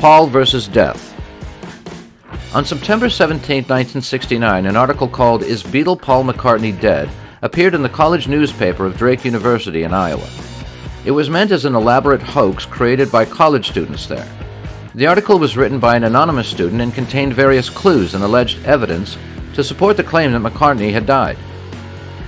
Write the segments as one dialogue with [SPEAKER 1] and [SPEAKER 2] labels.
[SPEAKER 1] Paul versus Death. On September 17, 1969, an article called "Is Beatle Paul McCartney Dead?" appeared in the college newspaper of Drake University in Iowa. It was meant as an elaborate hoax created by college students there. The article was written by an anonymous student and contained various clues and alleged evidence to support the claim that McCartney had died.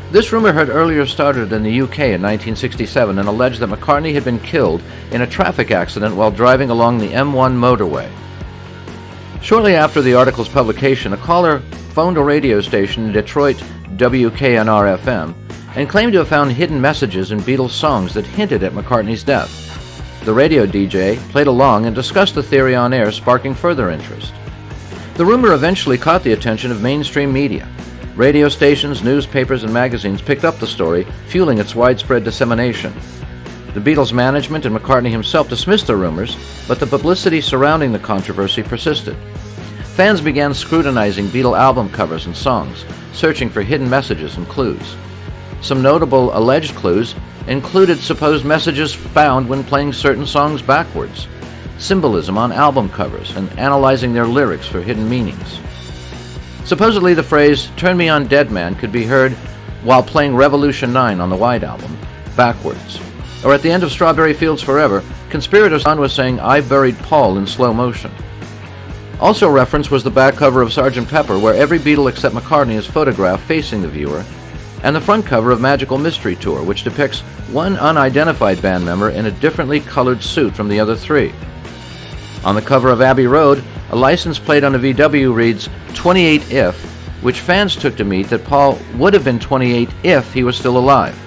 [SPEAKER 1] This rumor had earlier started in the UK in 1967 and alleged that McCartney had been killed in a traffic accident while driving along the M1 motorway. Shortly after the article's publication, a caller phoned a radio station in Detroit, WKNR-FM, and claimed to have found hidden messages in Beatles songs that hinted at McCartney's death. The radio DJ played along and discussed the theory on air, sparking further interest. The rumor eventually caught the attention of mainstream media. Radio stations, newspapers, and magazines picked up the story, fueling its widespread dissemination. The Beatles' management and McCartney himself dismissed the rumors, but the publicity surrounding the controversy persisted. Fans began scrutinizing Beatle album covers and songs, searching for hidden messages and clues. Some notable alleged clues included supposed messages found when playing certain songs backwards, symbolism on album covers, and analyzing their lyrics for hidden meanings. Supposedly the phrase "Turn Me On Dead Man" could be heard while playing Revolution 9 on the White Album, backwards. Or at the end of Strawberry Fields Forever, conspirator Son was saying "I've buried Paul" in slow motion. Also referenced was the back cover of Sgt. Pepper, where every Beatle except McCartney is photographed facing the viewer, and the front cover of Magical Mystery Tour, which depicts one unidentified band member in a differently colored suit from the other three. On the cover of Abbey Road, a license plate on a VW reads 28 if, which fans took to mean that Paul would have been 28 if he was still alive.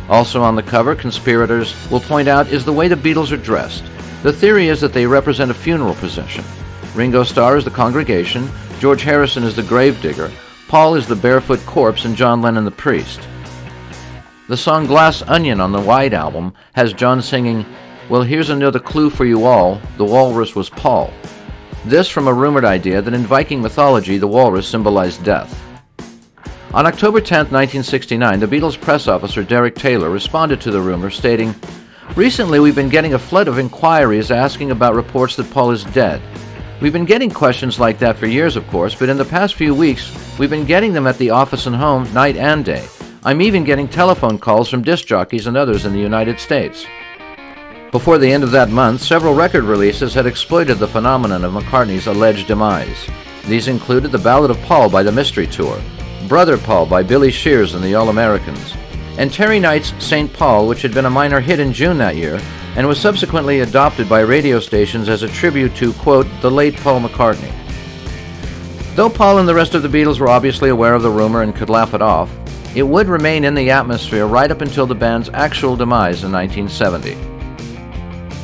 [SPEAKER 1] Also on the cover, conspirators will point out, is the way the Beatles are dressed. The theory is that they represent a funeral procession. Ringo Starr is the congregation, George Harrison is the gravedigger, Paul is the barefoot corpse, and John Lennon the priest. The song Glass Onion on the White Album has John singing, "Well, here's another clue for you all, the walrus was Paul." This from a rumored idea that in Viking mythology the walrus symbolized death. On October 10, 1969, the Beatles' press officer Derek Taylor responded to the rumor, stating, "Recently we've been getting a flood of inquiries asking about reports that Paul is dead. We've been getting questions like that for years, of course, but in the past few weeks, we've been getting them at the office and home, night and day. I'm even getting telephone calls from disc jockeys and others in the United States." Before the end of that month, several record releases had exploited the phenomenon of McCartney's alleged demise. These included The Ballad of Paul by the Mystery Tour, Brother Paul by Billy Shears and the All-Americans, and Terry Knight's St. Paul, which had been a minor hit in June that year, and was subsequently adopted by radio stations as a tribute to, quote, the late Paul McCartney. Though Paul and the rest of the Beatles were obviously aware of the rumor and could laugh it off, it would remain in the atmosphere right up until the band's actual demise in 1970.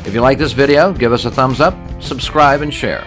[SPEAKER 1] If you like this video, give us a thumbs up, subscribe, and share.